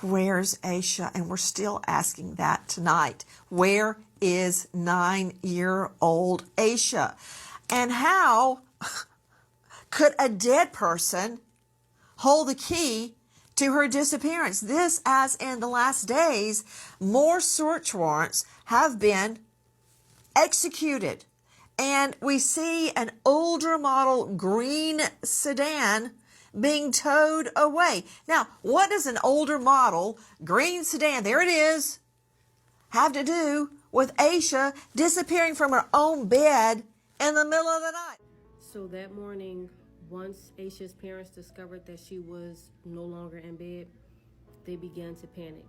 Where's Asha? And we're still asking that tonight. Where is 9-year-old Asha? And how could a dead person hold the key to her disappearance? This, as in the last days, more search warrants have been executed. And we see an older model green sedan being towed away. Now, what does an older model green sedan, there it is, have to do with Asha disappearing from her own bed in the middle of the night? So that morning, once Aisha's parents discovered that she was no longer in bed, they began to panic.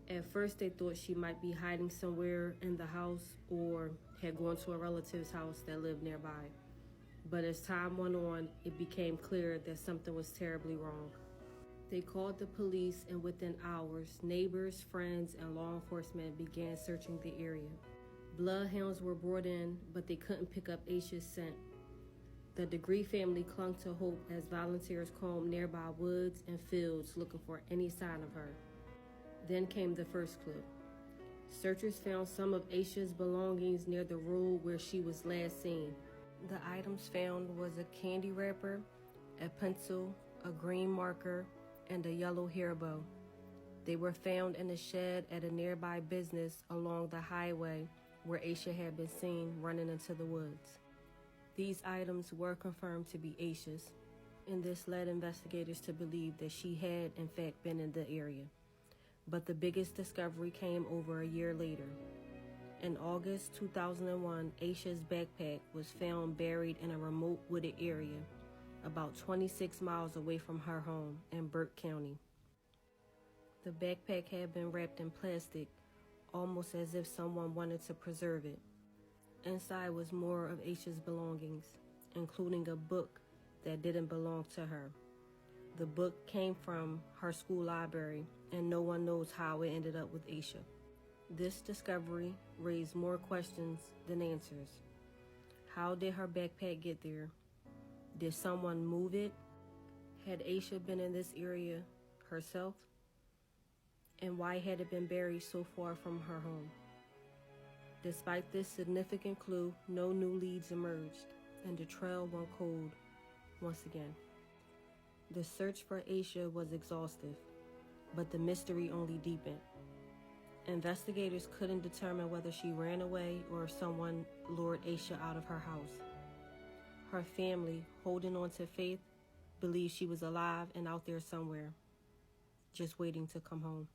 At first, they thought she might be hiding somewhere in the house or had gone to a relative's house that lived nearby. But as time went on, it became clear that something was terribly wrong. They called the police, and within hours, neighbors, friends, and law enforcement began searching the area. Bloodhounds were brought in, but they couldn't pick up Aisha's scent. The Degree family clung to hope as volunteers combed nearby woods and fields looking for any sign of her. Then came the first clue. Searchers found some of Aisha's belongings near the road where she was last seen. The items found was a candy wrapper, a pencil, a green marker, and a yellow hair bow. They were found in a shed at a nearby business along the highway where Aisha had been seen running into the woods. These items were confirmed to be Aisha's, and this led investigators to believe that she had in fact been in the area. But the biggest discovery came over a year later. In August 2001, Aisha's backpack was found buried in a remote wooded area, about 26 miles away from her home in Burke County. The backpack had been wrapped in plastic, almost as if someone wanted to preserve it. Inside was more of Aisha's belongings, including a book that didn't belong to her. The book came from her school library, and no one knows how it ended up with Aisha. This discovery raised more questions than answers. How did her backpack get there? Did someone move it? Had Aisha been in this area herself? And why had it been buried so far from her home? Despite this significant clue, no new leads emerged, and the trail went cold once again. The search for Aisha was exhaustive, but the mystery only deepened. Investigators couldn't determine whether she ran away or if someone lured Aisha out of her house. Her family, holding on to faith, believed she was alive and out there somewhere, just waiting to come home.